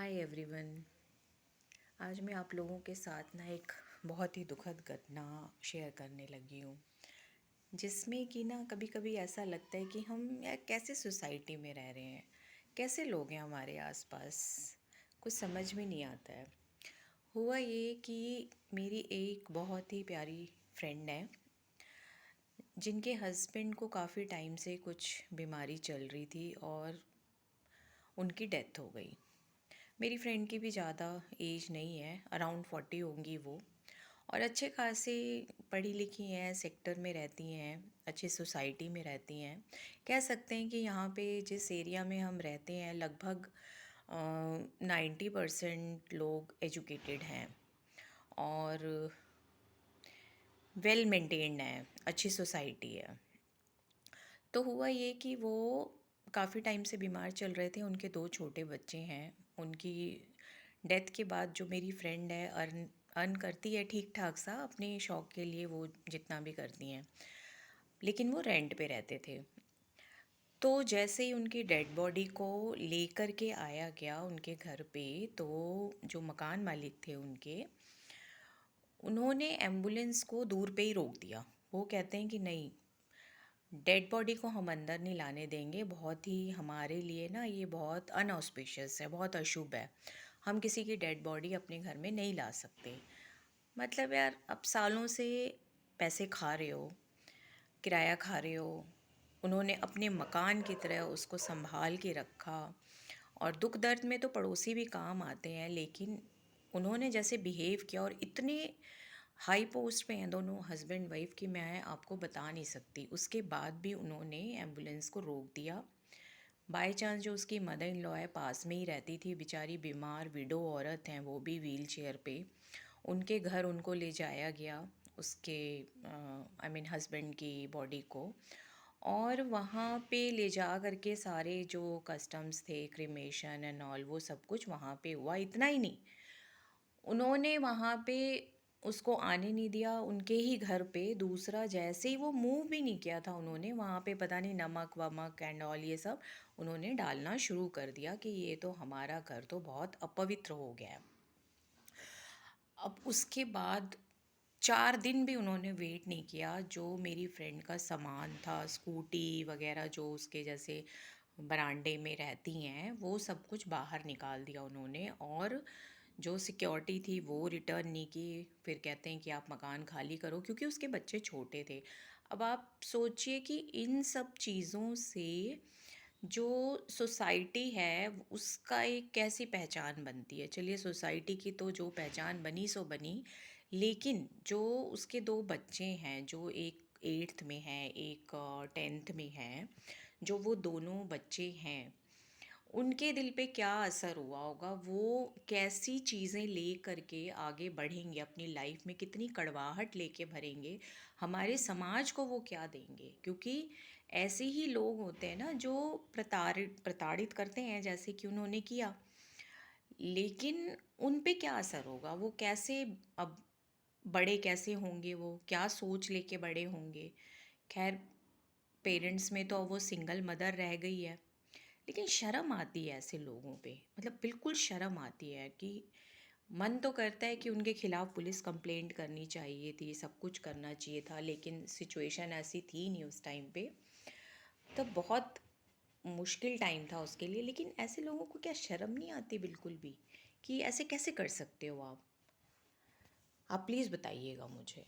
Hi everyone. आज मैं आप लोगों के साथ ना एक बहुत ही दुखद घटना शेयर करने लगी हूँ, जिसमें कि ना कभी कभी ऐसा लगता है कि हम यार कैसे सोसाइटी में रह रहे हैं, कैसे लोग हैं हमारे आसपास, कुछ समझ में नहीं आता है। हुआ ये कि मेरी एक बहुत ही प्यारी फ्रेंड है, जिनके हस्बैंड को काफ़ी टाइम से कुछ बीमारी चल रही थी और उनकी डेथ हो गई। मेरी फ्रेंड की भी ज़्यादा एज नहीं है, अराउंड 40 होंगी वो, और अच्छे खासे पढ़ी लिखी हैं, सेक्टर में रहती हैं, अच्छी सोसाइटी में रहती हैं। कह सकते हैं कि यहाँ पे जिस एरिया में हम रहते हैं लगभग 90% लोग एजुकेटेड हैं और वेल मेंटेन्ड हैं, अच्छी सोसाइटी है। तो हुआ ये कि वो काफ़ी टाइम से बीमार चल रहे थे, उनके 2 छोटे बच्चे हैं। उनकी डेथ के बाद जो मेरी फ्रेंड है अर्न अर्न करती है ठीक ठाक सा, अपने शौक़ के लिए वो जितना भी करती हैं, लेकिन वो रेंट पे रहते थे। तो जैसे ही उनकी डेड बॉडी को लेकर के आया गया उनके घर पे, तो जो मकान मालिक थे उनके, उन्होंने एम्बुलेंस को दूर पे ही रोक दिया। वो कहते हैं कि नहीं, डेड बॉडी को हम अंदर नहीं लाने देंगे, बहुत ही हमारे लिए ना ये बहुत अनऑस्पिशियस है, बहुत अशुभ है, हम किसी की डेड बॉडी अपने घर में नहीं ला सकते। मतलब यार, अब सालों से पैसे खा रहे हो, किराया खा रहे हो, उन्होंने अपने मकान की तरह उसको संभाल के रखा, और दुख दर्द में तो पड़ोसी भी काम आते हैं, लेकिन उन्होंने जैसे बिहेव किया, और इतने हाई पोस्ट पे हैं दोनों हस्बैंड वाइफ की मैं आपको बता नहीं सकती। उसके बाद भी उन्होंने एम्बुलेंस को रोक दिया। बाय चांस जो उसकी मदर इन लॉ है पास में ही रहती थी, बेचारी बीमार विडो औरत हैं, वो भी व्हील चेयर पे, उनके घर उनको ले जाया गया, उसके आई मीन हस्बैंड की बॉडी को, और वहाँ पे ले जा करके सारे जो कस्टम्स थे, क्रिमेशन एंड ऑल, वो सब कुछ वहाँ पे हुआ। इतना ही नहीं, उन्होंने वहाँ पे उसको आने नहीं दिया उनके ही घर पे। दूसरा, जैसे ही वो मूव भी नहीं किया था, उन्होंने वहाँ पे पता नहीं नमक वमक एंड ऑल ये सब उन्होंने डालना शुरू कर दिया कि ये तो हमारा घर तो बहुत अपवित्र हो गया है। अब उसके बाद 4 दिन भी उन्होंने वेट नहीं किया। जो मेरी फ्रेंड का सामान था, स्कूटी वगैरह जो उसके जैसे बरांडे में रहती हैं, वो सब कुछ बाहर निकाल दिया उन्होंने, और जो सिक्योरिटी थी वो रिटर्न नहीं की। फिर कहते हैं कि आप मकान खाली करो, क्योंकि उसके बच्चे छोटे थे। अब आप सोचिए कि इन सब चीज़ों से जो सोसाइटी है उसका एक कैसी पहचान बनती है। चलिए, सोसाइटी की तो जो पहचान बनी सो बनी, लेकिन जो उसके 2 बच्चे हैं, जो एक 8th में है, एक 10th में है, जो वो दोनों बच्चे हैं, उनके दिल पे क्या असर हुआ होगा, वो कैसी चीज़ें ले करके आगे बढ़ेंगे अपनी लाइफ में, कितनी कड़वाहट लेके भरेंगे, हमारे समाज को वो क्या देंगे। क्योंकि ऐसे ही लोग होते हैं ना जो प्रताड़ित प्रताड़ित करते हैं, जैसे कि उन्होंने किया, लेकिन उन पे क्या असर होगा, वो कैसे अब बड़े कैसे होंगे, वो क्या सोच लेके बड़े होंगे। खैर, पेरेंट्स में तो वो सिंगल मदर रह गई है, लेकिन शर्म आती है ऐसे लोगों पे, मतलब बिल्कुल शर्म आती है कि मन तो करता है कि उनके खिलाफ़ पुलिस कंप्लेंट करनी चाहिए थी, सब कुछ करना चाहिए था, लेकिन सिचुएशन ऐसी थी नहीं उस टाइम पे। तब बहुत मुश्किल टाइम था उसके लिए। लेकिन ऐसे लोगों को क्या शर्म नहीं आती बिल्कुल भी, कि ऐसे कैसे कर सकते हो आप प्लीज़ बताइएगा मुझे।